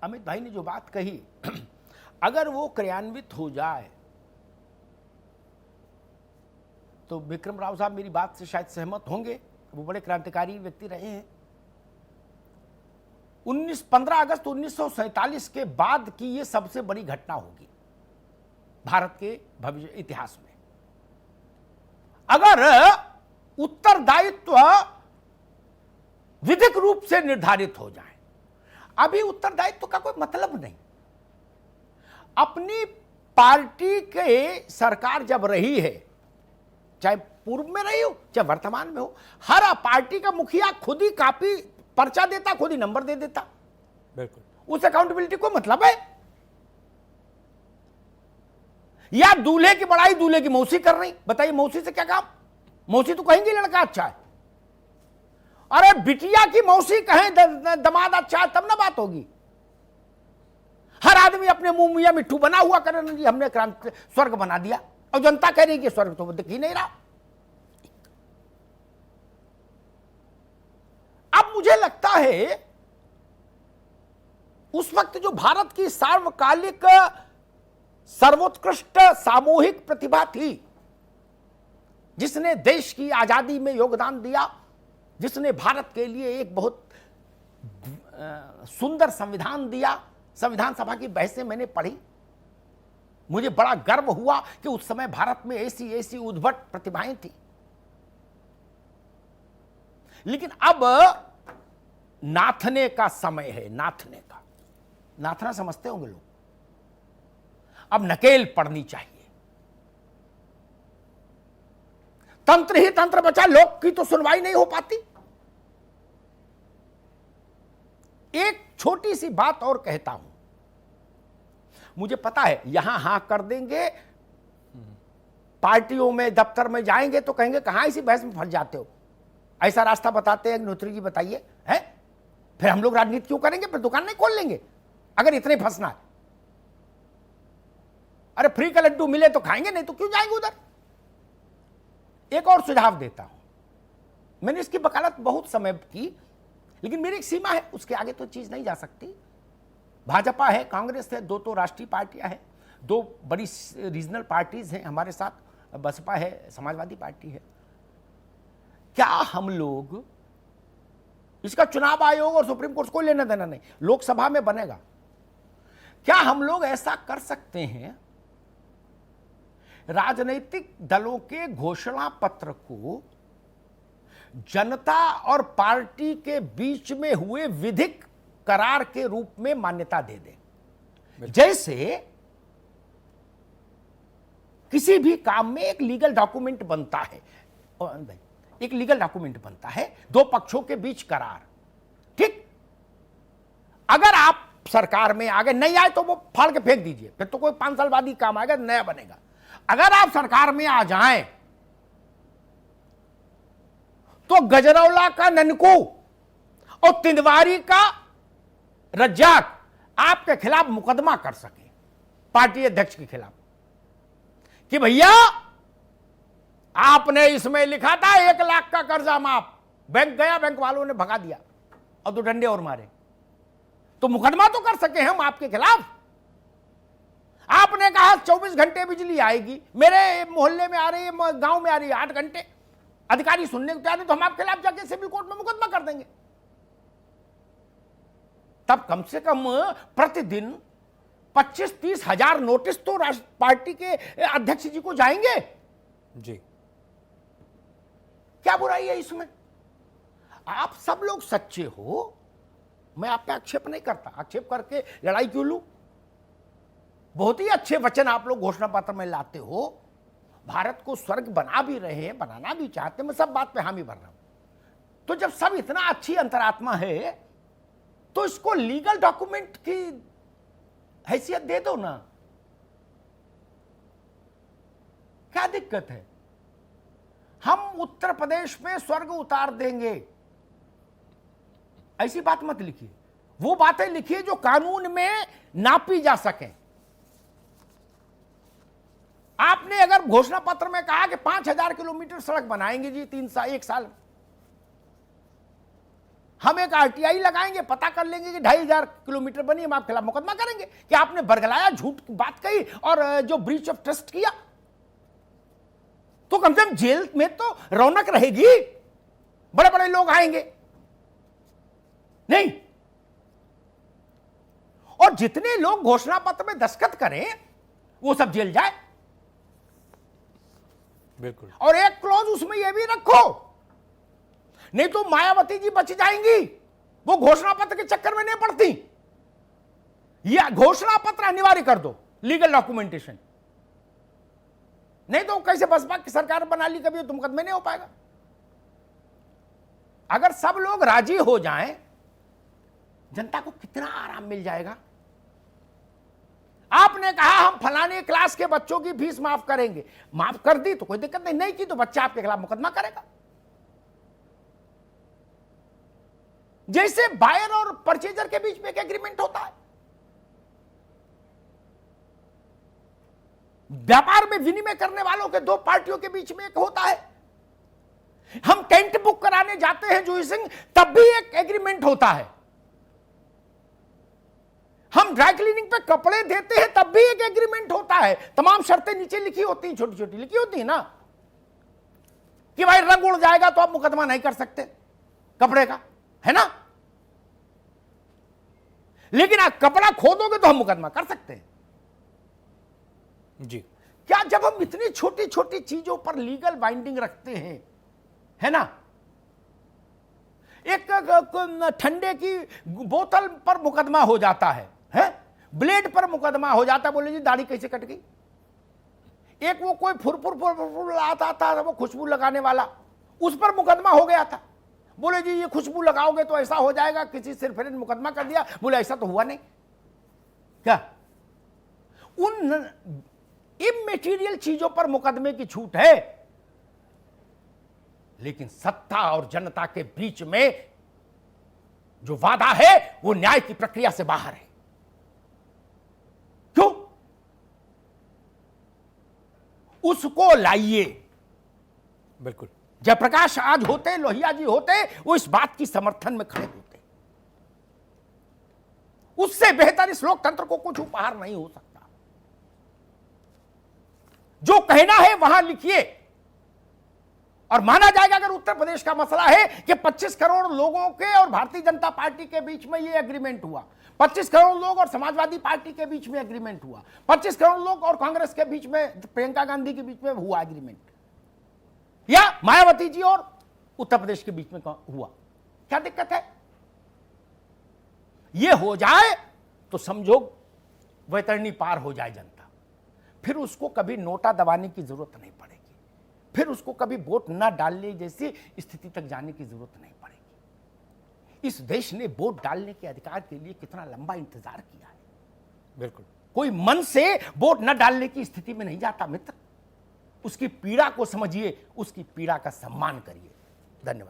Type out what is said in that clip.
अमित भाई ने जो बात कही, अगर वो क्रियान्वित हो जाए तो विक्रम राव साहब मेरी बात से शायद सहमत होंगे, वो बड़े क्रांतिकारी व्यक्ति रहे हैं। 15 अगस्त 1947 के बाद की ये सबसे बड़ी घटना होगी भारत के भविष्य इतिहास में। अगर उत्तरदायित्व विधिक रूप से निर्धारित हो जाए, अभी उत्तरदायित्व का कोई मतलब नहीं। अपनी पार्टी के सरकार जब रही है, चाहे पूर्व में रही हो चाहे वर्तमान में हो, हर पार्टी का मुखिया खुद ही कापी पर्चा देता, खुद ही नंबर दे देता। बिल्कुल, उस अकाउंटेबिलिटी को मतलब है। या दूल्हे की बड़ाई दूल्हे की मौसी कर रही, बताइए मौसी से क्या काम? मौसी तो कहेंगी लड़का अच्छा है, अरे बिटिया की मौसी कहें दमाद अच्छा है, तब ना बात होगी। हर आदमी अपने मुंह मियां मिट्ठू बना हुआ करे, जी हमने क्रांति स्वर्ग बना दिया, और जनता कह रही कि स्वर्ग तो दिख ही नहीं रहा। अब मुझे लगता है उस वक्त जो भारत की सार्वकालिक सर्वोत्कृष्ट सामूहिक प्रतिभा थी, जिसने देश की आजादी में योगदान दिया, जिसने भारत के लिए एक बहुत सुंदर संविधान दिया, संविधान सभा की बहसें मैंने पढ़ी, मुझे बड़ा गर्व हुआ कि उस समय भारत में ऐसी ऐसी उद्भट प्रतिभाएं थी। लेकिन अब नाथने का समय है, नाथने का। नाथना समझते होंगे लोग। अब नकेल पड़नी चाहिए। तंत्र ही तंत्र बचा, लोक की तो सुनवाई नहीं हो पाती। एक छोटी सी बात और कहता हूं, मुझे पता है यहां हां कर देंगे, पार्टियों में दफ्तर में जाएंगे तो कहेंगे कहां इसी बहस में फंस जाते हो, ऐसा रास्ता बताते हैं अग्निहोत्री जी, बताइए है? फिर हम लोग राजनीति क्यों करेंगे? फिर दुकान नहीं खोल लेंगे अगर इतने फंसना है। अरे फ्री का लड्डू मिले तो खाएंगे, नहीं तो क्यों जाएंगे उधर? एक और सुझाव देता हूं, मैंने इसकी वकालत बहुत समय की, लेकिन मेरी एक सीमा है, उसके आगे तो चीज नहीं जा सकती। भाजपा है, कांग्रेस है, दो तो राष्ट्रीय पार्टियां हैं, दो बड़ी रीजनल पार्टीज हैं हमारे साथ, बसपा है, समाजवादी पार्टी है। क्या हम लोग, इसका चुनाव आयोग और सुप्रीम कोर्ट को लेना देना नहीं, लोकसभा में बनेगा, क्या हम लोग ऐसा कर सकते हैं राजनीतिक दलों के घोषणा पत्र को जनता और पार्टी के बीच में हुए विधिक करार के रूप में मान्यता दे दें? जैसे किसी भी काम में एक लीगल डॉक्यूमेंट बनता है, एक लीगल डॉक्यूमेंट बनता है, दो पक्षों के बीच करार, ठीक? अगर आप सरकार में आ गए, नहीं आए तो वो फाड़ के फेंक दीजिए, फिर तो कोई 5 साल बाद ही काम आएगा, नया बनेगा। अगर आप सरकार में आ जाएं तो गजरौला का ननकू और तिंदवारी का रज्जाक आपके खिलाफ मुकदमा कर सके पार्टी अध्यक्ष के खिलाफ कि भैया आपने इसमें लिखा था 1 लाख का कर्जा माफ, बैंक गया, बैंक वालों ने भगा दिया और 2 डंडे और मारे, तो मुकदमा तो कर सके हम आपके खिलाफ। आपने कहा 24 घंटे बिजली आएगी, मेरे मोहल्ले में आ रही है, गांव में आ रही है 8 घंटे, अधिकारी सुनने को तैयार नहीं, तो हम आपके खिलाफ जाके सिविल कोर्ट में मुकदमा कर देंगे। तब कम से कम प्रतिदिन 25-30 हजार नोटिस तो पार्टी के अध्यक्ष जी को जाएंगे जी। क्या बुराई है इसमें? आप सब लोग सच्चे हो, मैं आप पे आक्षेप नहीं करता, आक्षेप करके लड़ाई क्यों लूं? बहुत ही अच्छे वचन आप लोग घोषणा पत्र में लाते हो, भारत को स्वर्ग बना भी रहे हैं, बनाना भी चाहते हैं, मैं सब बात पे हामी भर रहा हूं। तो जब सब इतना अच्छी अंतरात्मा है तो इसको लीगल डॉक्यूमेंट की हैसियत दे दो ना, क्या दिक्कत है? हम उत्तर प्रदेश में स्वर्ग उतार देंगे, ऐसी बात मत लिखिए, वो बातें लिखिए जो कानून में नापी जा सके। आपने अगर घोषणा पत्र में कहा कि 5000 किलोमीटर सड़क बनाएंगे जी 1 साल, हम एक आरटीआई लगाएंगे, पता कर लेंगे कि 2500 किलोमीटर बनी, हम आपके खिलाफ मुकदमा करेंगे कि आपने बरगलाया, झूठ की बात कही और जो ब्रीच ऑफ ट्रस्ट किया। तो कम से कम जेल में तो रौनक रहेगी, बड़े बड़े लोग आएंगे नहीं। और जितने लोग घोषणा पत्र में दस्तखत करें वो सब जेल जाए। बिल्कुल। और एक क्लॉज उसमें यह भी रखो, नहीं तो मायावती जी बच जाएंगी, वो घोषणा पत्र के चक्कर में नहीं पड़ती। या घोषणा पत्र अनिवार्य कर दो, लीगल डॉक्यूमेंटेशन, नहीं तो कैसे बसपा की सरकार बना ली कभी तो मुकदमे नहीं हो पाएगा। अगर सब लोग राजी हो जाएं, जनता को कितना आराम मिल जाएगा। आपने कहा हम फलाने क्लास के बच्चों की फीस माफ करेंगे, माफ कर दी तो कोई दिक्कत नहीं, नहीं की तो बच्चा आपके खिलाफ मुकदमा करेगा। जैसे बायर और परचेजर के बीच में एक एग्रीमेंट होता है, व्यापार में विनिमय करने वालों के दो पार्टियों के बीच में एक होता है। हम टेंट बुक कराने जाते हैं जूही सिंह, तब भी एक एग्रीमेंट होता है। हम ड्राई क्लीनिंग पे कपड़े देते हैं तब भी एक एग्रीमेंट होता है। तमाम शर्तें नीचे लिखी होती हैं, छोटी छोटी लिखी होती है ना, कि भाई रंग उड़ जाएगा तो आप मुकदमा नहीं कर सकते कपड़े का, है ना। लेकिन आप कपड़ा खोदोगे तो हम मुकदमा कर सकते हैं जी। क्या जब हम इतनी छोटी छोटी चीजों पर लीगल बाइंडिंग रखते हैं, है ना। एक ठंडे की बोतल पर मुकदमा हो जाता है, ब्लेड पर मुकदमा हो जाता है, बोले जी दाढ़ी कैसे कट गई। एक वो कोई फुरफुर आता था वो खुशबू लगाने वाला, उस पर मुकदमा हो गया था, बोले जी ये खुशबू लगाओगे तो ऐसा हो जाएगा, किसी सिर्फ ने मुकदमा कर दिया, बोले ऐसा तो हुआ नहीं। क्या उन इमैटेरियल चीजों पर मुकदमे की छूट है, लेकिन सत्ता और जनता के बीच में जो वादा है वो न्याय की प्रक्रिया से बाहर है। क्यों? उसको लाइए। बिल्कुल। जयप्रकाश आज होते, लोहिया जी होते, वो इस बात की समर्थन में खड़े होते। उससे बेहतर इस लोकतंत्र को कुछ उपहार नहीं हो सकता। जो कहना है वहां लिखिए, और माना जाएगा अगर उत्तर प्रदेश का मसला है कि 25 करोड़ लोगों के और भारतीय जनता पार्टी के बीच में यह एग्रीमेंट हुआ, 25 करोड़ लोग और समाजवादी पार्टी के बीच में एग्रीमेंट हुआ, 25 करोड़ लोग और कांग्रेस के बीच में, प्रियंका गांधी के बीच में हुआ एग्रीमेंट, या मायावती जी और उत्तर प्रदेश के बीच में हुआ, क्या दिक्कत है। यह हो जाए तो समझो वैतरणी पार हो जाए जनता, फिर उसको कभी नोटा दबाने की जरूरत नहीं पड़ेगी, फिर उसको कभी वोट न डालने जैसी स्थिति तक जाने की जरूरत नहीं पड़ेगी। इस देश ने वोट डालने के अधिकार के लिए कितना लंबा इंतजार किया है। बिल्कुल। कोई मन से वोट न डालने की स्थिति में नहीं जाता मित्र। उसकी पीड़ा को समझिए, उसकी पीड़ा का सम्मान करिए। धन्यवाद।